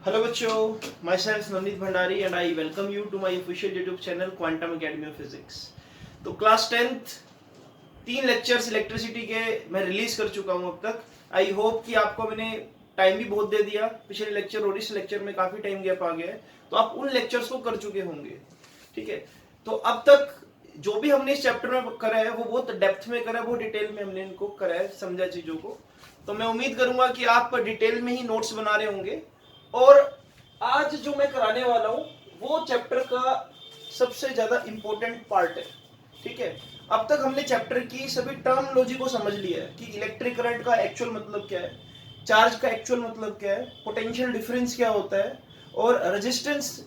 Hello बच्चों, myself Navneet Bhandari and I welcome you to my official YouTube channel Quantum Academy of Physics। तो class 10th 3 lectures electricity के मैं release कर चुका हूँ अब तक। आई होप कि आपको मैंने टाइम भी बहुत दे दिया, पिछले लेक्चर और इस लेक्चर में काफी टाइम गैप आ गया है, तो आप उन लेक्चर्स को कर चुके होंगे। ठीक है, तो अब तक जो भी हमने इस चैप्टर में करा है वो बहुत डेप्थ में करा है, बहुत डिटेल में हमने इनको करा है, समझा चीजों को। तो मैं उम्मीद करूंगा कि आप डिटेल में ही नोट्स बना रहे होंगे। और आज जो मैं कराने वाला हूं वो चैप्टर का सबसे ज्यादा इंपॉर्टेंट पार्ट है। ठीक है, अब तक हमने चैप्टर की सभी टर्मिनोलॉजी को समझ लिया है कि इलेक्ट्रिक करंट का एक्चुअल मतलब क्या है, चार्ज का एक्चुअल मतलब क्या है, पोटेंशियल डिफरेंस क्या होता है, और रेजिस्टेंस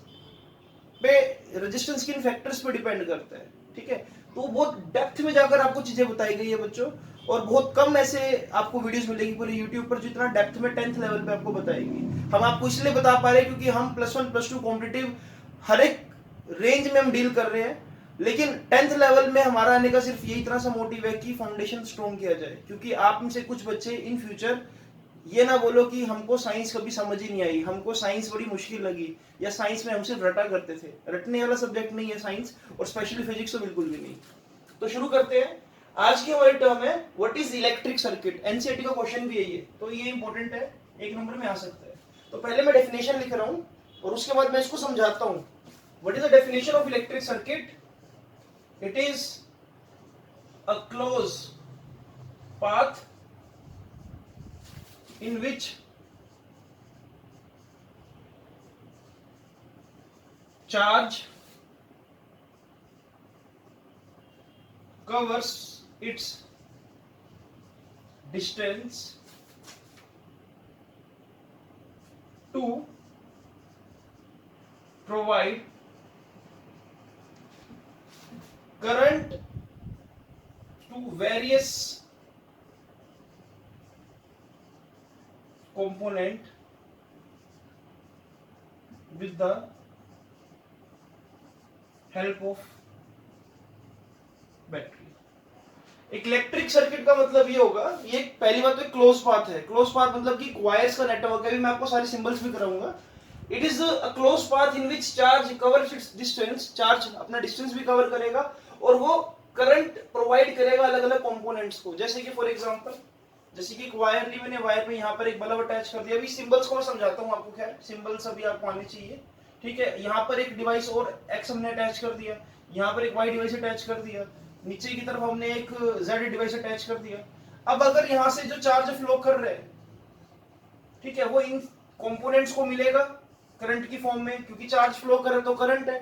किन फैक्टर्स पे डिपेंड करता है। ठीक है, तो बहुत डेप्थ में जाकर आपको चीजें बताई गई है बच्चों, और बहुत कम ऐसे आपको वीडियोस मिलेगी पूरे यूट्यूब पर जितना डेप्थ में 10th लेवल पे आपको बताएगी। हम आपको इसलिए बता पा रहे हैं क्योंकि हम +1 +2 कॉम्पिटिटिव हर एक रेंज में हम डील कर रहे हैं, लेकिन 10th लेवल में हमारा आने का सिर्फ यही इतना सा मोटिव है कि फाउंडेशन स्ट्रॉन्ग किया जाए। क्योंकि आप में से कुछ बच्चे इन फ्यूचर ये ना बोलो कि हमको साइंस कभी समझ ही नहीं आई, हमको साइंस बड़ी मुश्किल लगी, या साइंस में हम सिर्फ रटा करते थे। रटने वाला सब्जेक्ट नहीं है साइंस, और स्पेशली फिजिक्स तो बिल्कुल भी नहीं। तो शुरू करते हैं। आज की हमारी टर्म है what is electric circuit. NCERT का क्वेश्चन भी यही है, तो ये इंपॉर्टेंट है, 1 नंबर में आ सकता है। तो पहले मैं डेफिनेशन लिख रहा हूं और उसके बाद मैं इसको समझाता हूं। What is the definition of electric circuit? It is a close path in which charge covers its distance to provide current to various component with the help of battery. एक इलेक्ट्रिक सर्किट का मतलब ये होगा, ये पहली बात तो close path है। क्लोज पाथ मतलब कि वायर्स का नेटवर्क है, मैं आपको सारे सिंबल्स भी कराऊंगा। It is a close path in which charge covers it's distance, charge अपना डिस्टेंस भी कवर करेगा और वो करंट प्रोवाइड करेगा अलग अलग कंपोनेंट्स को। जैसे कि फॉर एग्जांपल, जैसे कि एक वायर ली मैंने, वायर में यहाँ पर एक बल्ब अटैच कर दिया। अभी सिंबल्स को मैं समझाता हूँ आपको, खैर सिंबल्स अभी आपको आने चाहिए। ठीक है, यहाँ पर एक डिवाइस और एक्स हमने अटैच कर दिया, यहाँ पर एक वाई डिवाइस अटैच कर दिया, नीचे की तरफ हमने एक जेड डिवाइस अटैच कर दिया। अब अगर यहाँ से जो चार्ज फ्लो कर रहे हैं, ठीक है, वो इन कंपोनेंट्स को मिलेगा करंट की फॉर्म में, क्योंकि चार्ज फ्लो करे तो करंट है।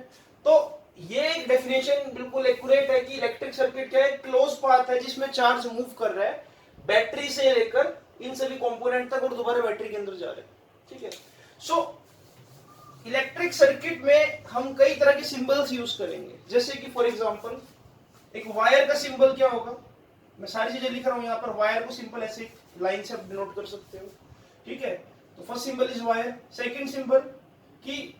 तो ये एक डेफिनेशन बिल्कुल एक्यूरेट है कि इलेक्ट्रिक सर्किट क्या है, क्लोज पाथ है जिसमें चार्ज मूव कर रहा है बैटरी से लेकर इन सभी कंपोनेंट तक और दोबारा बैटरी के अंदर जा रहे हैं। ठीक है, सो इलेक्ट्रिक सर्किट में हम कई तरह के सिंबल्स यूज करेंगे। जैसे कि फॉर एग्जांपल एक वायर का सिंबल क्या होगा, मैं सारी चीजें लिख रहा हूं यहाँ पर। वायर को सिंपल ऐसे लाइन से आप डिनोट कर सकते हो। ठीक है, तो first symbol is wire. Second symbol कि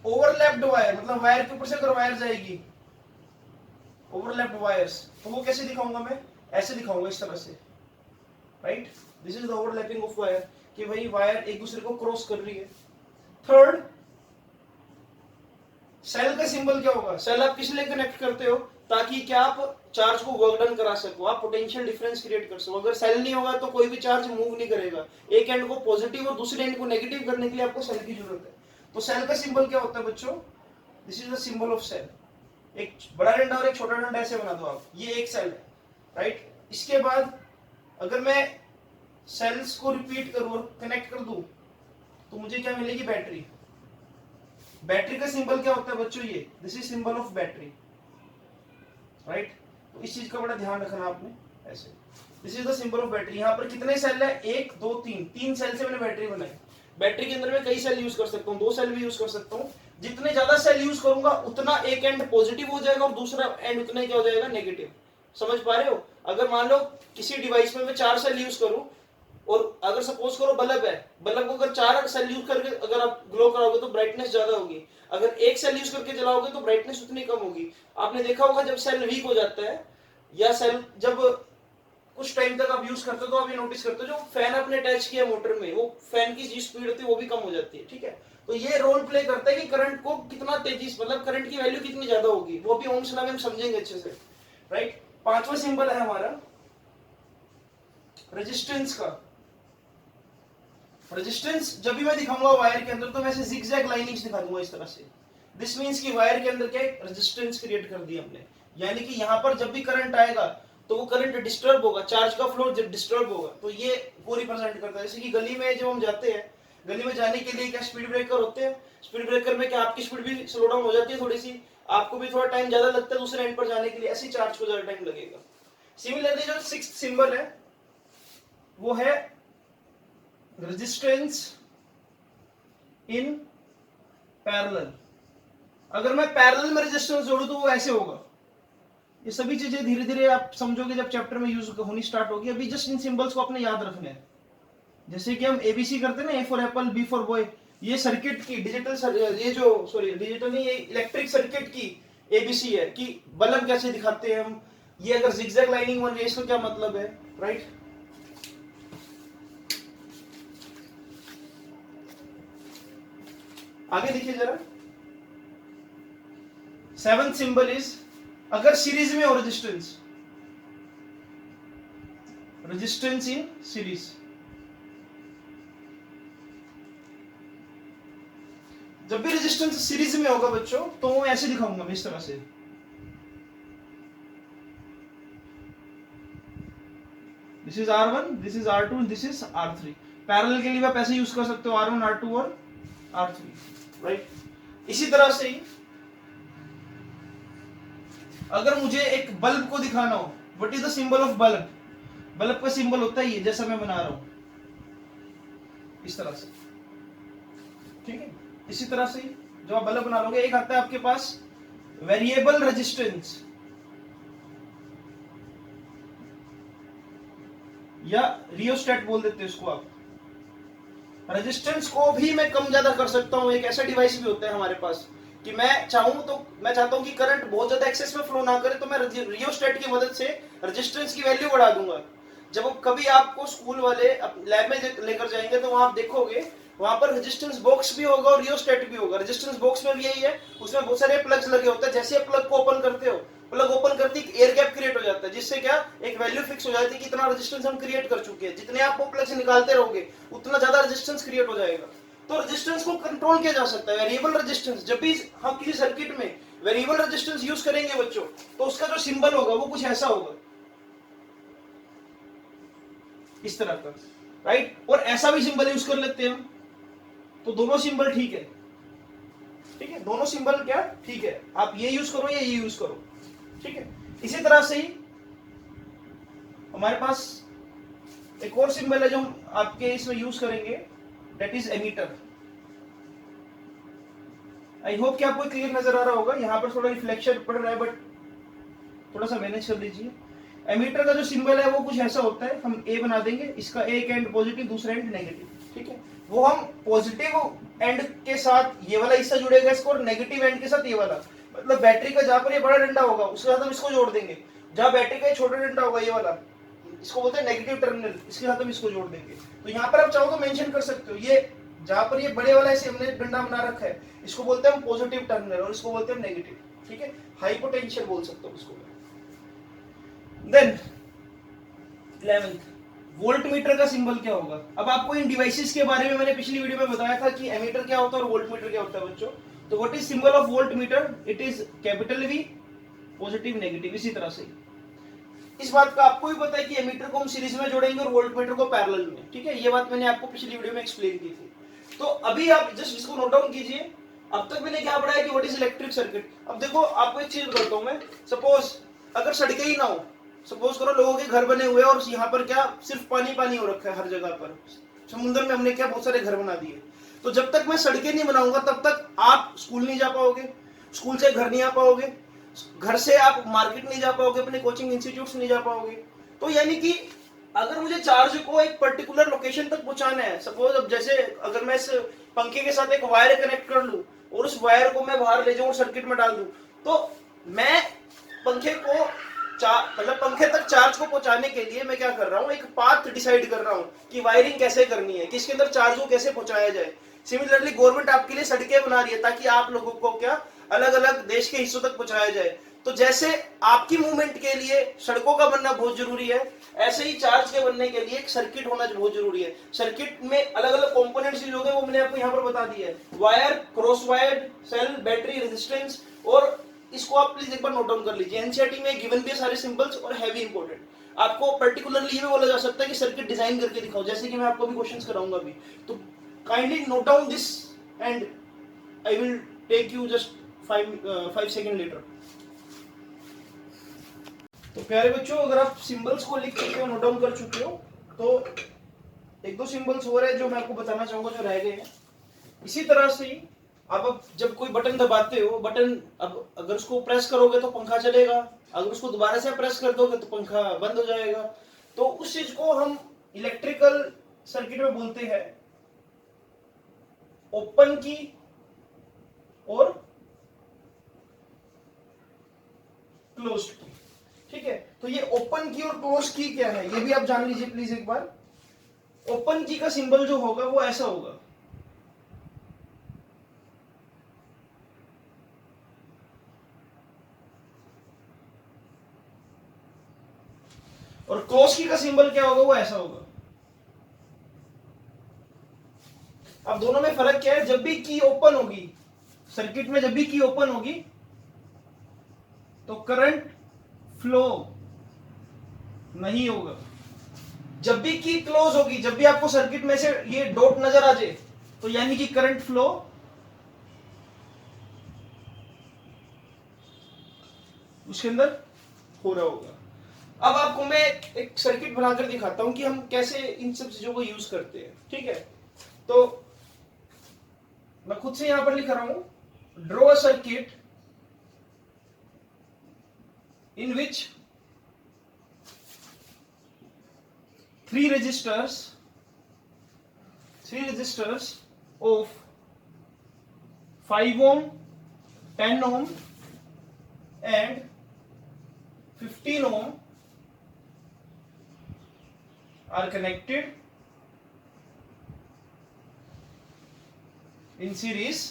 ओवरलैप्ड वायर, मतलब वायर के ऊपर से अगर वायर जाएगी, ओवरलैप्ड वायर्स, तो वो कैसे दिखाऊंगा मैं, ऐसे दिखाऊंगा इस तरह से, right. This is the overlapping of wire, कि भाई वायर एक दूसरे को क्रॉस कर रही है। थर्ड, सेल का सिंबल क्या होगा? सेल आप किस लिए कनेक्ट करते हो? ताकि क्या आप चार्ज को वर्क डन करा सको, आप पोटेंशियल डिफरेंस क्रिएट कर सको। अगर सेल नहीं होगा तो कोई भी चार्ज मूव नहीं करेगा। एक एंड को पॉजिटिव और दूसरे एंड को नेगेटिव करने के लिए आपको सेल की जरूरत है। तो सेल का सिंबल क्या होता है बच्चों? This is the symbol of cell. एक बड़ा डंडा और एक छोटा डंडा ऐसे बना दो आप, ये एक सेल है, राइट। इसके बाद अगर मैं सेल्स को रिपीट करूं और कनेक्ट कर दूं तो मुझे क्या मिलेगी? बैटरी। बैटरी का सिंबल क्या होता है बच्चों? ये this is symbol of battery, right. तो इस चीज का बड़ा ध्यान रखना आपने, ऐसे this is the symbol of battery. यहाँ पर कितने सेल है? 1 2 3, 3 सेल से मैंने बैटरी बनाई। बैटरी के अंदर मैं कई सेल यूज कर सकता हूँ, 2 सेल भी यूज कर सकता हूँ। जितने ज्यादा सेल यूज करूंगा उतना एक एंड पॉजिटिव हो जाएगा और दूसरा एंड उतना ही क्या हो जाएगा? नेगेटिव। समझ पा रहे हो? अगर मान लो किसी डिवाइस में मैं 4 सेल यूज करूं, और अगर सपोज करो बल्ब है, बल्ब को अगर 4 सेल यूज करके अगर आप ग्लो कराओगे तो ब्राइटनेस ज्यादा होगी। अगर एक सेल यूज करके जलाओगे तो ब्राइटनेस उतनी कम होगी। आपने देखा होगा जब सेल वीक हो जाता है, या सेल जब कुछ टाइम तक आप यूज करते हो तो आप ये नोटिस करते हो जो फैन आपने अटैच किया मोटर में, वो फैन की जी स्पीड होती है वो भी कम हो जाती है, ठीक है। तो ये रोल प्ले करता है कि करंट को कितना तेजी, मतलब करंट की वैल्यू कितनी ज्यादा होगी, वो भी ओम्स लॉ में हम समझेंगे अच्छे से, राइट। पांचवा सिंबल है हमारा रेजिस्टेंस का। रेजिस्टेंस जब भी मैं दिखाऊंगा वायर के अंदर तो मैं ऐसे जिगजैग लाइनिंग्स दिखा दूंगा इस तरह से। दिस मींस कि वायर के अंदर क्या रेजिस्टेंस क्रिएट कर दी हमने, यानी कि यहां पर जब भी करंट आएगा तो वो करंट डिस्टर्ब होगा, चार्ज का फ्लो जब डिस्टर्ब होगा तो ये वो रिप्रेजेंट करता है। जैसे कि गली में जब हम जाते हैं, गली में जाने के लिए क्या स्पीड ब्रेकर होते हैं, स्पीड ब्रेकर में क्या आपकी स्पीड भी स्लो डाउन हो जाती है थोड़ी सी, आपको भी थोड़ा टाइम ज्यादा लगता है दूसरे एंड पर जाने के लिए, ऐसी चार्ज को ज्यादा टाइम लगेगा। सिमिलरली जो सिक्स्थ सिंबल है वो है रेजिस्टेंस इन पैरेलल। अगर मैं पैरेलल में रेजिस्टेंस जोड़ूं तो वो ऐसे होगा। ये सभी चीजें धीरे धीरे आप समझोगे जब चैप्टर में यूज होनी स्टार्ट होगी, अभी जस्ट इन सिंबल्स को आपने याद रखना है। जैसे कि हम एबीसी करते हैं ना, A for apple, B for boy, ये सर्किट की डिजिटल, ये जो सॉरी डिजिटल नहीं, ये इलेक्ट्रिक सर्किट की एबीसी है कि बल्ब कैसे दिखाते हैं हम। ये अगर जिगजैग लाइनिंग बन रही है इसका क्या मतलब है, राइट। आगे देखिए जरा, सेवंथ सिंबल इज अगर सीरीज में हो रेजिस्टेंस, रेजिस्टेंस इन सीरीज। जब भी रेजिस्टेंस सीरीज में होगा बच्चों तो मैं ऐसे दिखाऊंगा मैं इस तरह से, this is R1, this is R2, this is R3। Parallel के लिए आप ऐसे यूज कर सकते हो R1, R2 और R3, राइट। इसी तरह से ही अगर मुझे एक बल्ब को दिखाना हो, what is the symbol of bulb, bulb का सिंबल होता है ये जैसा मैं बना रहा हूं इस तरह से, ठीक है। इसी तरह से जो आप बल्ब बना लोगे, एक आता है आपके पास वेरिएबल रेजिस्टेंस या रियोस्टेट बोल देते हैं इसको आप। रेजिस्टेंस को भी मैं कम ज्यादा कर सकता हूं, एक ऐसा डिवाइस भी होता है हमारे पास कि मैं चाहूं तो मैं चाहता हूं कि करंट बहुत ज्यादा एक्सेस में फ्लो ना करे तो मैं रियोस्टेट की मदद से रेजिस्टेंस की वैल्यू बढ़ा दूंगा। जब कभी आपको स्कूल वाले लैब में लेकर जाएंगे तो वहां आप देखोगे वहां पर रेजिस्टेंस बॉक्स भी होगा और रियोस्टेट भी होगा। रेजिस्टेंस बॉक्स में भी यही है, उसमें बहुत सारे प्लग्स लगे होते हैं, जैसे आप प्लग को ओपन करते हो, प्लग ओपन करते ही एयर गैप क्रिएट हो जाता है, जिससे क्या एक वैल्यू फिक्स हो जाती है कि इतना रेजिस्टेंस हम क्रिएट कर चुके हैं। जितने आप वो प्लग से निकालते रहोगे उतना ज्यादा रेजिस्टेंस क्रिएट हो जाएगा। तो रेजिस्टेंस को कंट्रोल किया जा सकता है, वेरिएबल रेजिस्टेंस। जब भी हम किसी सर्किट में वेरिएबल रेजिस्टेंस यूज करेंगे बच्चों तो उसका जो सिंबल होगा वो कुछ ऐसा होगा, इस तरह का, राइट। और ऐसा भी सिंबल यूज कर लेते हैं हम, तो दोनों सिंबल ठीक है, ठीक है, दोनों सिंबल क्या ठीक है, आप ये यूज करो या ये यूज करो, ठीक है। इसी तरह से ही हमारे पास एक और सिंबल है जो हम आपके इसमें यूज करेंगे, that is ammeter. I hope कि आपको क्लियर नजर आ रहा होगा, यहां पर थोड़ा रिफ्लेक्शन पड़ रहा है बट थोड़ा सा मैनेज कर लीजिए। एमीटर का जो सिंबल है वो कुछ ऐसा होता है, हम ए बना देंगे, इसका एक एंड पॉजिटिव दूसरा एंड नेगेटिव, ठीक है। वो हम पॉजिटिव एंड के साथ ये वाला हिस्सा जुड़ेगा इसको, और नेगेटिव एंड के साथ ये वाला, मतलब बैटरी का जहां पर ये बड़ा डंडा होगा उसके साथ हम इसको जोड़ देंगे, जहां बैटरी का ये छोटा डंडा होगा ये वाला, इसको बोलते हैं नेगेटिव टर्मिनल, इसके साथ हम इसको जोड़ देंगे। तो यहाँ पर आप चाहो तो मेंशन कर सकते हो, ये जहां पर ये बड़े वाला ऐसे हमने डंडा बना रखा है इसको बोलते हैं हम पॉजिटिव टर्मिनल और इसको बोलते हैं नेगेटिव, ठीक है। हाई पोटेंशियल बोल सकते हो इसको। देन 11th वोल्ट मीटर का सिंबल क्या होगा। अब आपको इन डिवाइसेस के बारे में मैंने पिछली वीडियो में बताया था कि एमीटर क्या होता है और वोल्ट मीटर क्या होता है बच्चों। तो what is symbol of volt meter, it is capital V, positive negative. इसी तरह से इस बात का आपको भी पता है कि एमीटर को हम सीरीज में जोड़ेंगे और वोल्ट मीटर को पैरेलल में, ठीक है। ये बात मैंने आपको पिछली वीडियो में एक्सप्लेन की थी। तो अभी आप जस्ट इसको नोट डाउन कीजिए। अब तक मैंने क्या पढ़ा है कि व्हाट इज इलेक्ट्रिक सर्किट। अब देखो आपको एक चीज बताता हूं मैं, सपोज अगर सड़कें ही ना हो, सपोज करो लोगों के घर बने हुए और यहाँ पर क्या सिर्फ पानी पानी हो रखा है हर जगह पर, समुद्र में हमने क्या बहुत सारे घर बना दिए। तो जब तक मैं सड़कें नहीं बनाऊंगा तब तक आप स्कूल नहीं जा पाओगे, स्कूल से घर नहीं आ पाओगे, घर से आप मार्केट नहीं जा पाओगे, अपने कोचिंग इंस्टीट्यूट्स नहीं जा पाओगे। तो यानी कि अगर मुझे चार्ज को एक पर्टिकुलर लोकेशन तक पहुंचाना है, सपोज अब जैसे अगर मैं इस पंखे के साथ एक वायर कनेक्ट कर लूं और उस वायर को मैं बाहर ले जाऊं और सर्किट में डाल दूं, तो मैं पंखे को मतलब पंखे तक चार्ज को पहुंचाने के लिए मैं क्या कर रहा हूँ, एक पाथ डिसाइड कर रहा हूँ कि वायरिंग कैसे करनी है, किसके अंदर चार्ज को कैसे पहुंचाया जाए। सिमिलरली गवर्नमेंट आपके लिए सड़कें बना रही है ताकि आप लोगों को क्या अलग अलग देश के हिस्सों तक पहुंचाया जाए। तो जैसे आपकी मूवमेंट के लिए सड़कों का बनना बहुत जरूरी है, ऐसे ही चार्ज के बनने के लिए एक सर्किट होना बहुत जरूरी है। सर्किट में अलग अलग कंपोनेंट्स यूज हो गए, वो मैंने आपको यहाँ पर बता दिया है, wire, cross wire, cell, battery, resistance. और इसको आप प्लीज एक बार नोट डाउन कर लीजिए, एनसीईआरटी में गिवन भी है सारे सिंबल्स और हैवी इंपॉर्टेंट। आपको पर्टिकुलरली ये भी बोला जा सकता है कि सर्किट डिजाइन करके दिखाओ, जैसे कि मैं आपको भी क्वेश्चंस कराऊंगा अभी। तो kindly note down this and I will take you just 5 second later. तो प्यारे बच्चों, अगर आप सिंबल्स को लिख चुके हो, नोट डाउन कर चुके हो, तो एक दो सिंबल्स हो रहे हैं जो मैं आपको बताना चाहूंगा जो रह गए हैं। इसी तरह से ही आप अब जब कोई बटन दबाते हो, बटन अब अगर उसको प्रेस करोगे तो पंखा चलेगा, अगर उसको दोबारा से प्रेस कर दोगे तो पंखा बंद हो जाएगा। तो उस चीज को हम इलेक्ट्रिकल सर्किट में बोलते हैं ओपन की और क्लोज्ड की। ठीक है, तो ये ओपन की और क्लोज की क्या है ये भी आप जान लीजिए प्लीज एक बार। ओपन की का सिंबल जो होगा वो ऐसा होगा, और क्लोज की का सिंबल क्या होगा, वो ऐसा होगा। अब दोनों में फर्क क्या है, जब भी की ओपन होगी सर्किट में, जब भी की ओपन होगी तो करंट फ्लो नहीं होगा। जब भी की क्लोज होगी, जब भी आपको सर्किट में से ये डॉट नजर आ जाए, तो यानी कि करंट फ्लो उसके अंदर हो रहा होगा। अब आपको मैं एक सर्किट बनाकर दिखाता हूं कि हम कैसे इन सब चीजों को यूज करते हैं। ठीक है, तो मैं खुद से यहां पर लिख रहा हूं, draw a circuit in which 3 resistors of 5 ohm, 10 ohm and 15 ohm are connected in series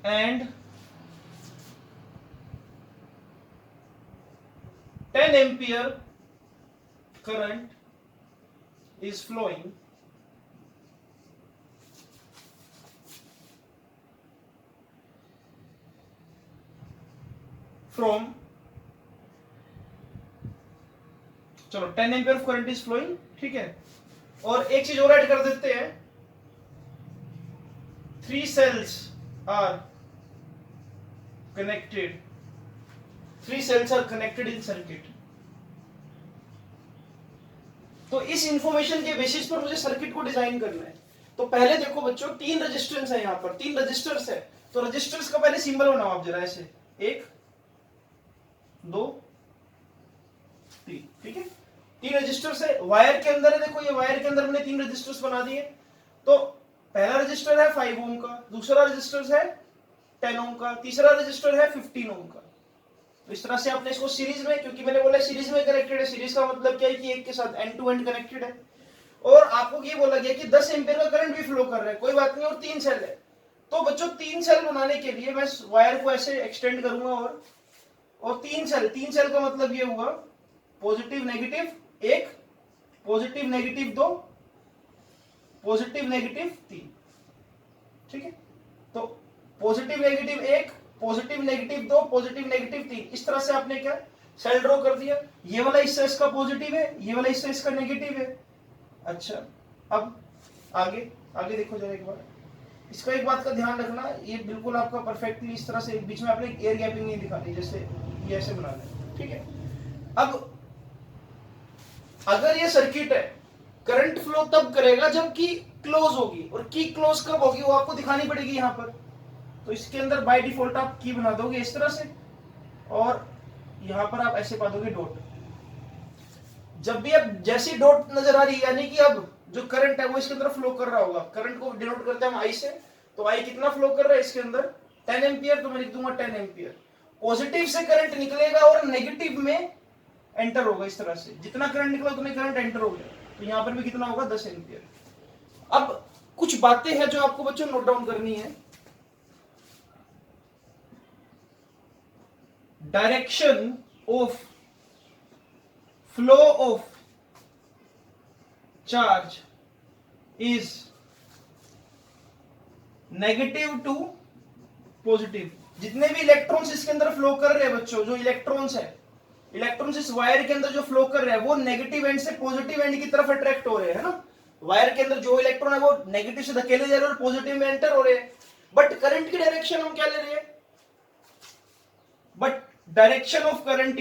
and 10 ampere current is flowing from, चलो 10 एम्पियर करंट इज फ्लोइंग। ठीक है, और एक चीज और ऐड कर देते हैं, 3 cells are connected, 3 cells are connected in circuit। तो इस इंफॉर्मेशन के बेसिस पर मुझे सर्किट को डिजाइन करना है। तो पहले देखो बच्चों, 3 रेजिस्टेंस है, यहाँ पर 3 रेजिस्टर्स है। तो रेजिस्टर्स का पहले सिंबल बनाओ आप जरा ऐसे, 1 2 3। ठीक है, 3 रेजिस्टर्स है, वायर के अंदर है। देखो ये वायर के अंदर मैंने 3 रेजिस्टर्स बना दिए। तो पहला रेजिस्टर है 5 ओम का, दूसरा रेजिस्टर है 10 ओम का, तीसरा रेजिस्टर है 15 ओम का। तो इस तरह से आपने इसको सीरीज में, क्योंकि मैंने बोला सीरीज में कनेक्टेड है, सीरीज का मतलब क्या है कि एक के साथ एंड टू एंड कनेक्टेड है। और आपको ये बोला गया कि 10 एम्पीयर का करंट भी फ्लो कर रहा है, कोई बात नहीं, और 3 सेल है। तो बच्चों 3 सेल बनाने के लिए मैं वायर को ऐसे एक्सटेंड करूंगा और 3 सेल का मतलब ये हुआ positive negative 1, positive negative 2, positive negative 3। ठीक है, तो positive negative 1, positive negative 2, positive negative 3, इस तरह से आपने क्या सेल ड्रॉ कर दिया। ये वाला हिस्सा इसका पॉजिटिव है, ये वाला हिस्सा इसका नेगेटिव है। अच्छा, अब आगे देखो जरा एक बार, इसका एक बात का ध्यान रखना, ये बिल्कुल आपका परफेक्टली इस तरह से, बीच में आपने एयर गैपिंग नहीं दिखानी, जैसे ये ऐसे बना लें। ठीक है, अब अगर ये सर्किट है, करंट फ्लो तब करेगा जब की क्लोज होगी, और की क्लोज कब होगी वो आपको दिखानी पड़ेगी यहाँ पर। तो इसके अंदर बाय डिफॉल्ट आप की बना दोगे इस तरह से, और यहां पर आप ऐसे पा दोगे डॉट। जब भी अब जैसी डॉट नजर आ रही है, यानी कि अब जो करंट है वो इसके अंदर फ्लो कर रहा होगा। करंट को डिनोट करते हैं हम आई से, तो आई कितना फ्लो कर रहा है इसके अंदर 10 एम्पियर, तो मैं लिख दूंगा 10 एम्पियर। पॉजिटिव से करंट निकलेगा और नेगेटिव में एंटर होगा। इस तरह से जितना करंट निकला उतने करंट एंटर हो गया, तो यहां पर भी कितना होगा 10 एम्पियर। अब कुछ बातें हैं जो आपको बच्चों नोट डाउन करनी है। Direction of flow of charge is negative to positive. जितने भी इलेक्ट्रॉन्स इसके अंदर फ्लो कर रहे हैं बच्चों, जो इलेक्ट्रॉन्स है, इलेक्ट्रॉन्स इस वायर के अंदर जो फ्लो कर रहे हैं वो नेगेटिव एंड से पॉजिटिव एंड की तरफ अट्रैक्ट हो रहे हैं, है ना। वायर के अंदर जो इलेक्ट्रॉन है वो नेगेटिव से धकेले जा रहे हैं और पॉजिटिव में एंटर हो रहे हैं। बट करंट की डायरेक्शन हम क्या ले रहे हैं? But direction of current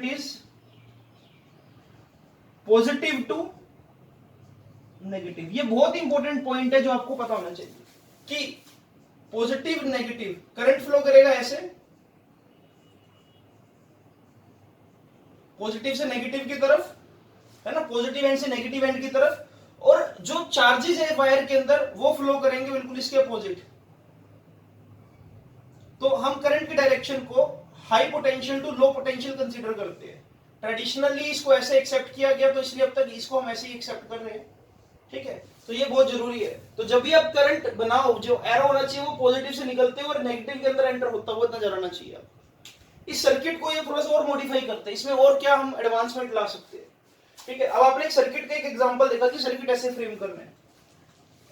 is positive to negative. ये बहुत इंपॉर्टेंट पॉइंट है जो आपको पता होना चाहिए कि पॉजिटिव नेगेटिव करंट फ्लो करेगा ऐसे, पॉजिटिव से नेगेटिव की तरफ, है ना, पॉजिटिव एंड से नेगेटिव एंड की तरफ। और जो चार्जेस है वायर के अंदर वो फ्लो करेंगे बिल्कुल इसके अपोजिट। तो हम करंट की डायरेक्शन को high potential to low potential consider करते हैं। ट्रेडिशनली इसको ऐसे एक्सेप्ट किया गया, तो इसलिए अब तक इसको हम ऐसे ही एक्सेप्ट कर रहे हैं, ठीक है। तो ये बहुत जरूरी है। तो जब भी आप करंट बनाओ, जो एरो होना चाहिए वो पॉजिटिव से निकलते हुए और नेगेटिव के अंदर एंटर होता हुआ नजर आना चाहिए। इस सर्किट को ये थोड़ा सा और मॉडिफाई करते हैं, इसमें और क्या हम एडवांसमेंट ला सकते हैं, ठीक है। अब आपने एक सर्किट का एक एग्जांपल देखा कि सर्किट ऐसे फ्रेम करना है।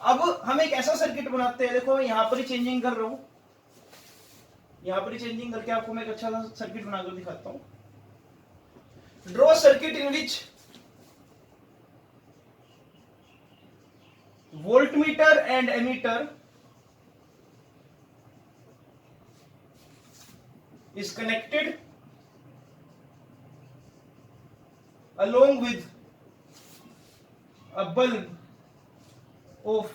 अब हम एक ऐसा सर्किट बनाते हैं, देखो मैं यहां पर ही चेंजिंग कर रहा हूं, यहां पर ही चेंजिंग करके आपको मैं एक अच्छा सा सर्किट बनाकर दिखाता हूं। Draw circuit in which voltmeter and ammeter is connected along with a bulb of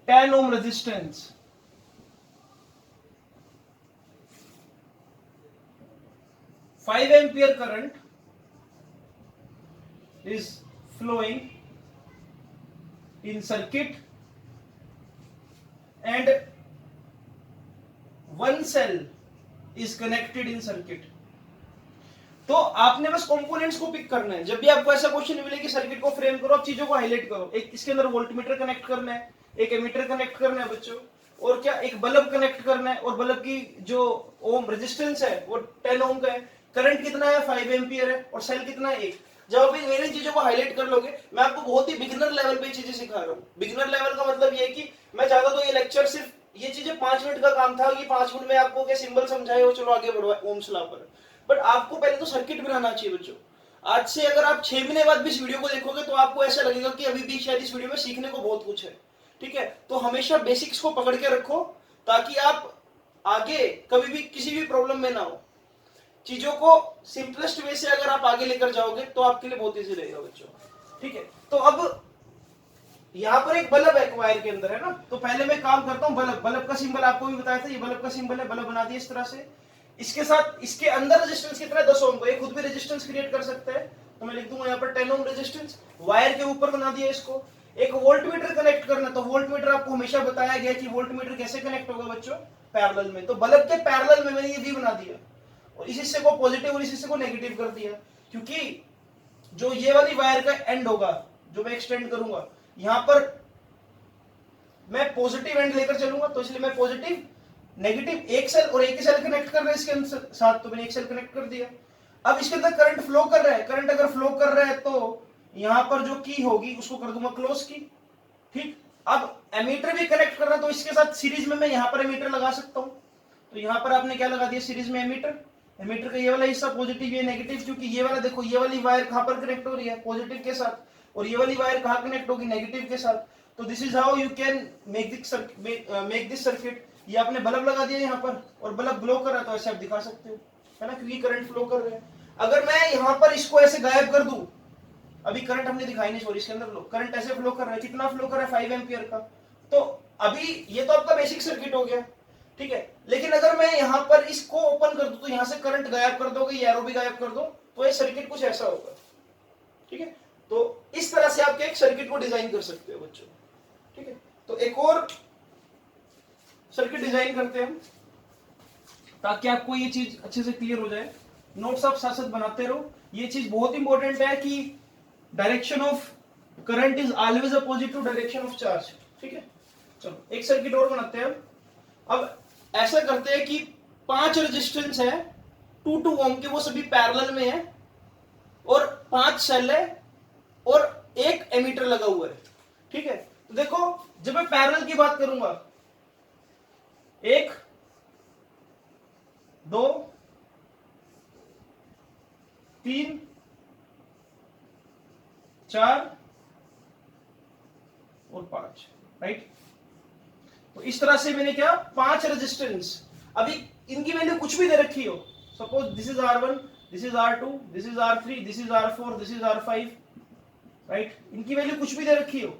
10 ohm resistance. 5 ampere current is flowing in circuit and one cell is connected in circuit. तो आपने बस कंपोनेंट्स को pick करना है। जब भी आपको ऐसा क्वेश्चन मिले कि सर्किट को फ्रेम करो, आप चीजों को हाईलाइट करो। एक इसके अंदर वोल्टमीटर कनेक्ट करना है, एक एमीटर कनेक्ट करना है बच्चों, और क्या एक बल्ब कनेक्ट करना है, और बल्ब की जो ओम रेजिस्टेंस है वो 10 ओम का है, करंट कितना है 5 एम्पियर है, और सेल कितना है 1। जब आप इन चीजों को हाईलाइट कर लोगे, मैं आपको बहुत ही बिगिनर लेवल पे चीजें सिखा रहा हूँ। बिगिनर लेवल का मतलब ये है कि मैं चाहता तो ये लेक्चर सिर्फ ये चीजें 5 मिनट का काम था कि 5 मिनट में आपको क्या सिंबल समझाए हो, चलो आगे बढ़ो ओम्स लॉ पर। बट आपको पहले तो सर्किट बनाना चाहिए बच्चों। आज से अगर आप 6 महीने बाद भी इस वीडियो को देखोगे तो आपको ऐसा लगेगा कि अभी भी शायद इस वीडियो में सीखने को बहुत कुछ है, ठीक है। तो हमेशा बेसिक्स को पकड़ के रखो ताकि आप आगे कभी भी किसी भी प्रॉब्लम में ना हो। चीजों को सिंपलेस्ट वे से अगर आप आगे लेकर जाओगे तो आपके लिए बहुत इजी रहेगा बच्चों, ठीक है। तो अब यहाँ पर एक बल्ब है वायर के अंदर, है ना। तो पहले मैं काम करता हूँ बल्ब का सिंबल आपको भी बताया था, ये बल्ब का सिंबल है, बल्ब बना दिया इस तरह से। इसके साथ इसके अंदर रेजिस्टेंस कितना है 10 ओम का, ये खुद भी रेजिस्टेंस क्रिएट कर सकता है, तो मैं लिख दूंगा यहाँ पर 10 ओम रेजिस्टेंस। वायर के ऊपर बना दिया इसको। एक वोल्टमीटर कनेक्ट करना, तो वोल्टमीटर आपको हमेशा बताया गया कि वोल्टमीटर कैसे कनेक्ट होगा बच्चों, पैरेलल में। तो बल्ब के पैरेलल में मैंने ये भी बना दिया, और इस हिस्से को पॉजिटिव और इस हिस्से को नेगेटिव कर दिया, क्योंकि जो ये वाली वायर का एंड होगा जो मैं एक्सटेंड करूंगा, यहां पर मैं पॉजिटिव एंड लेकर चलूंगा, तो इसलिए मैं पॉजिटिव नेगेटिव एक सेल और एक ही सेल कनेक्ट कर रहा है इसके साथ, तो मैंने एक सेल कनेक्ट कर दिया। अब इसके अंदर करंट फ्लो कर रहा है, करंट अगर फ्लो कर रहा है तो यहां पर जो की होगी उसको कर दूंगा क्लोज की, ठीक। अब एमीटर भी कनेक्ट करना, तो इसके साथ सीरीज में मैं यहां पर एमीटर लगा सकता हूं। तो यहां पर आपने क्या लगा दिया सीरीज में एमीटर। एमीटर का ये वाला हिस्सा पॉजिटिव, ये नेगेटिव, क्योंकि ये वाला देखो ये वाली वायर कहां पर कनेक्ट हो रही है पॉजिटिव के साथ, और ये वाली वायर कहां कनेक्ट होगी नेगेटिव के साथ। तो this is how you can make this circuit. ये आपने बल्ब लगा दिया यहाँ पर और बल्ब ग्लो कर रहा है, तो ऐसे आप दिखा सकते हो, है ना, क्योंकि करंट फ्लो कर रहा है। अगर मैं यहाँ पर इसको ऐसे गायब कर दूं, अभी करंट हमने दिखाई नहीं, सॉरी, इसके अंदर करंट ऐसे फ्लो कर रहा है, कितना फ्लो कर रहा है 5 एम्पियर का। तो अभी ये तो आपका बेसिक सर्किट हो गया, ठीक है। लेकिन अगर मैं यहाँ पर इसको ओपन कर दूं तो यहाँ से करंट गायब कर दोगे, ये एरो भी गायब कर दो, तो ये सर्किट कुछ ऐसा होगा, ठीक है। तो इस तरह से आप एक सर्किट को डिजाइन कर सकते हो बच्चों। तो एक और सर्किट डिजाइन करते हैं हम, ताकि आपको ये चीज अच्छे से क्लियर हो जाए। नोट्स आप साथ साथ बनाते रहो। ये चीज बहुत इंपॉर्टेंट है कि direction of current is always opposite to direction of charge. ठीक है, चलो एक सर्किट और बनाते हैं अब ऐसा करते हैं कि 5 रेजिस्टेंस है 2 ओम के, वो सभी पैरेलल में है और 5 सेल है और एक एमीटर लगा हुआ है। ठीक है, तो देखो जब मैं पैरेलल की बात करूंगा, 1 2 3 4 और 5, राइट। तो इस तरह से मैंने क्या 5 रेजिस्टेंस, अभी इनकी वैल्यू कुछ भी दे रखी हो, suppose this is R1, this is R2, this is R3, this is R4, this is R5, right. इनकी वैल्यू कुछ भी दे रखी हो,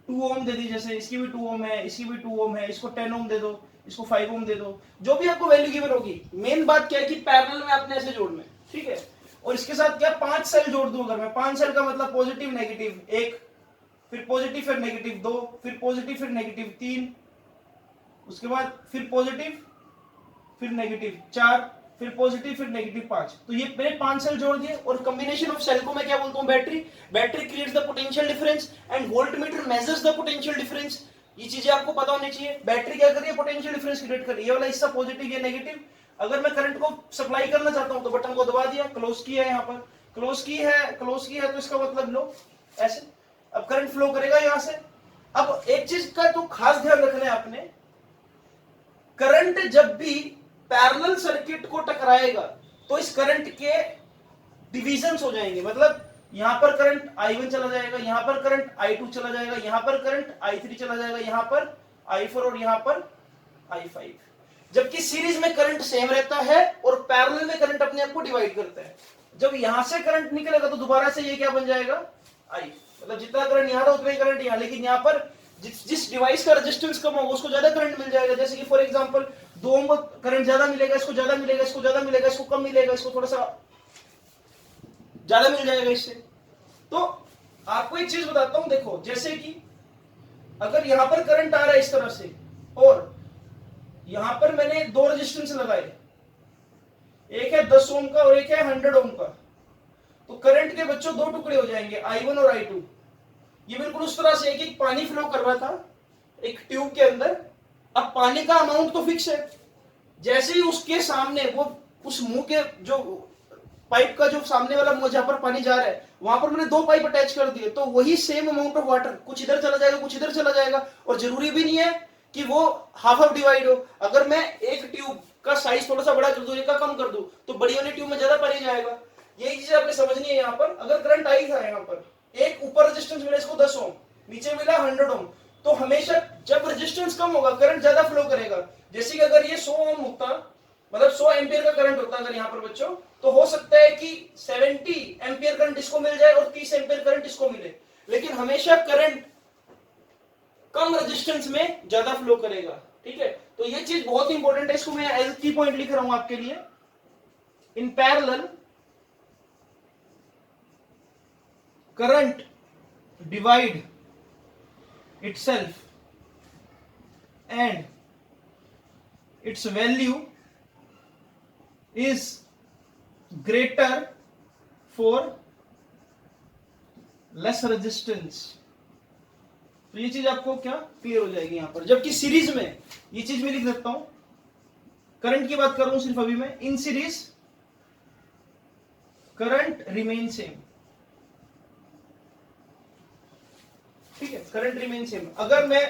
2 ओम दे दी, जैसे इसकी भी 2 ओम है, इसकी भी 2 ओम है, इसको 10 ओम दे दो, इसको 5 ओम दे दो, जो भी आपको वैल्यू गिवन होगी। मेन बात क्या है कि पैरेलल में आपने ऐसे जोड़ना है। ठीक है, और इसके साथ क्या 5 सेल जोड़ दूं अगर मैं, 5 सेल का मतलब पॉजिटिव नेगेटिव 1, फिर पॉजिटिव फिर नेगेटिव 2, फिर पॉजिटिव फिर नेगेटिव 3, उसके बाद फिर पॉजिटिव फिर नेगेटिव 4, फिर पॉजिटिव फिर नेगेटिव 5। तो ये मैंने 5 सेल जोड़ दिए, और कॉम्बिनेशन ऑफ सेल को मैं क्या बोलता हूं, battery. Battery creates the potential difference and voltmeter measures the potential difference. ये चीजें आपको पता होनी चाहिए। बैटरी क्या कर रही है, पोटेंशियल डिफरेंस क्रिएट कर रही है। ये वाला हिस्सा पॉजिटिव या नेगेटिव। अगर मैं करंट को सप्लाई करना चाहता हूं तो बटन को दबा दिया, क्लोज की है, यहाँ पर क्लोज की है तो इसका मतलब लो ऐसे, अब करंट फ्लो करेगा यहां से। अब एक चीज का तो खास ध्यान रखना है आपने, करंट जब भी पैरेलल सर्किट को टकराएगा तो इस करंट के डिविजन्स हो जाएंगे। मतलब यहां पर करंट I1 चला जाएगा, यहां पर करंट I2 चला जाएगा, यहां पर करंट I3 चला जाएगा, यहां पर I4 और यहां पर I5। जबकि सीरीज में करंट सेम रहता है और पैरेलल में करंट अपने आप को डिवाइड करता है। जब यहां से करंट निकलेगा तो दोबारा से ये क्या बन जाएगा, I। मतलब जितना करंट यहां था उतना ही करंट यहां, लेकिन यहां पर जिस डिवाइस का रेजिस्टेंस कम होगा उसको ज्यादा करंट मिल जाएगा। जैसे कि फॉर एग्जांपल 2 ओम को करंट ज्यादा मिलेगा, इसको ज्यादा मिलेगा, इसको ज्यादा मिलेगा, इसको कम मिलेगा, इसको थोड़ा सा ज्यादा मिल जाएगा इससे। तो आपको एक चीज बताता हूं, देखो जैसे कि अगर यहां पर करंट आ रहा है इस तरह से और यहां पर मैंने 2 रेजिस्टेंस लगाए, एक है 10 ओम का और एक है 100 ओम का, तो करंट के बच्चों 2 टुकड़े हो जाएंगे, I1 और I2। ये बिल्कुल उस तरह से है कि पानी फ्लो कर रहा था एक ट्यूब के अंदर। अब पानी का अमाउंट तो फिक्स है, जैसे ही उसके सामने वो उस मुंह के जो पाइप का जो सामने वाला मुंह जहां पर पानी जा रहा है वहां पर मैंने 2 पाइप अटैच कर दिए, तो वही सेम अमाउंट ऑफ वाटर कुछ इधर चला जाएगा कुछ इधर चला जाएगा। और जरूरी भी नहीं है कि वो हाफ हाफ डिवाइड हो। अगर मैं एक ट्यूब का साइज थोड़ा सा बड़ा कर दूं, एक का कम कर दूं, तो बड़ी वाली ट्यूब में ज्यादा पानी जाएगा। यही चीज आपने समझनी है। यहाँ पर अगर करंट आई था, यहाँ पर एक ऊपर रेजिस्टेंस मिला इसको 10 ओम, नीचे मिला 100 ओम, तो हमेशा जब रेजिस्टेंस कम होगा करंट ज्यादा फ्लो करेगा। जैसे कि अगर ये 100 ओम होता, मतलब 100 एम्पियर का करंट होता अगर यहाँ पर बच्चों, तो हो सकता है कि 70 एम्पियर करंट इसको मिल जाए और 30 एम्पियर करंट इसको मिले। लेकिन हमेशा करंट कम रेजिस्टेंस में ज्यादा फ्लो करेगा। ठीक है, तो ये चीज बहुत इंपॉर्टेंट है, इसको मैं एज की पॉइंट लिख रहा हूं आपके लिए। In parallel current divide itself and its value is greater for less resistance। तो ये चीज आपको क्या क्लियर हो जाएगी यहां पर। जबकि सीरीज में ये चीज मैं लिख देता हूं, करंट की बात कर रहा हूं सिर्फ अभी मैं, in series current remain same. ठीक है, करंट रिमेन सेम। अगर मैं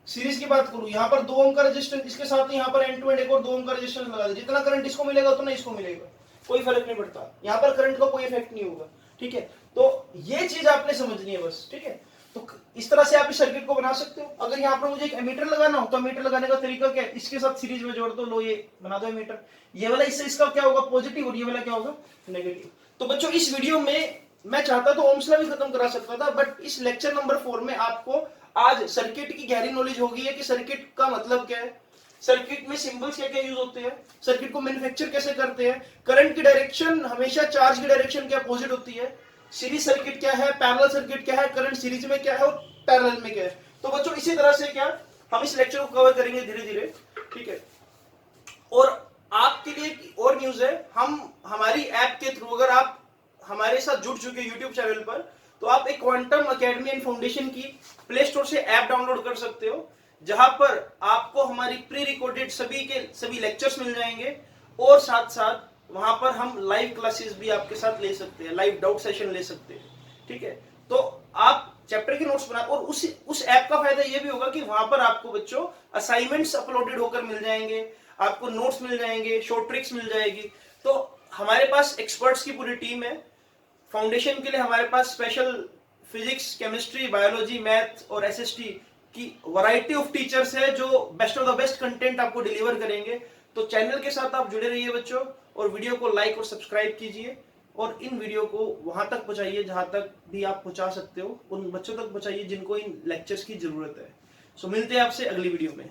सीरीज की बात करूं, यहां पर 2 ओम का रेजिस्टेंस, इसके साथ यहां पर एंड टू एंड एक और 2 ओम का रेजिस्टेंस लगा दे, जितना करंट इसको मिलेगा उतना इसको मिलेगा, कोई फर्क नहीं पड़ता। यहां पर करंट का कोई इफेक्ट नहीं होगा। ठीक है, तो ये चीज आपने समझनी है बस। ठीक है, तो इस तरह से आप इस सर्किट को बना सकते हो। अगर यहाँ पर मुझे एक एमीटर लगाना हो तो एमीटर लगाने का तरीका क्या है, इसके साथ सीरीज में जोड़ दो, लो ये बना दो एमीटर। ये वाला इससे इसका क्या होगा, पॉजिटिव, और ये वाला क्या होगा, नेगेटिव। तो बच्चों इस वीडियो में मैं चाहता तो ओम्स लॉ भी खत्म करा सकता था, बट इस लेक्चर नंबर 4 में आपको आज सर्किट की गहरी नॉलेज होगी है कि सर्किट का मतलब क्या है, सर्किट में सिंबल्स क्या क्या यूज होते हैं, सर्किट को मैन्युफैक्चर कैसे करते हैं, करंट की डायरेक्शन हमेशा चार्ज की डायरेक्शन के अपोजिट होती है, सीरीज सर्किट क्या है, पैरेलल सर्किट क्या है, करंट सीरीज में क्या है और पैरेलल में क्या है। तो बच्चों इसी तरह से क्या हम इस लेक्चर को कवर करेंगे धीरे धीरे, ठीक है। और आपके लिए एक और न्यूज है, हम हमारी ऐप के थ्रू अगर आप हमारे साथ जुड़ चुके यूट्यूब चैनल पर, तो आप एक क्वांटम अकेडमी एंड फाउंडेशन की प्ले स्टोर से ऐप डाउनलोड कर सकते हो, जहां पर आपको हमारी प्री रिकॉर्डेड सभी लेक्चर्स मिल जाएंगे, और साथ साथ वहां पर हम लाइव क्लासेस भी आपके साथ ले सकते हैं, लाइव डाउट सेशन ले सकते हैं, ठीक है। तो आप चैप्टर के नोट्स बना, और उस ऐप का फायदा ये भी होगा कि वहां पर आपको बच्चों असाइनमेंट्स अपलोडेड होकर मिल जाएंगे, आपको नोट्स मिल जाएंगे, शॉर्ट ट्रिक्स मिल जाएगी। तो हमारे पास एक्सपर्ट्स की पूरी टीम है। फाउंडेशन के लिए हमारे पास special physics, chemistry, biology, math और एसएसटी की वैरायटी ऑफ टीचर्स है, जो best of the best content आपको डिलीवर करेंगे। तो चैनल के साथ आप जुड़े रहिए बच्चों, और वीडियो को लाइक और सब्सक्राइब कीजिए, और इन वीडियो को वहां तक पहुंचाइए जहां तक भी आप पहुंचा सकते हो, उन बच्चों तक पहुंचाइए जिनको इन लेक्चर्स की जरूरत है। सो मिलते हैं आपसे अगली वीडियो में।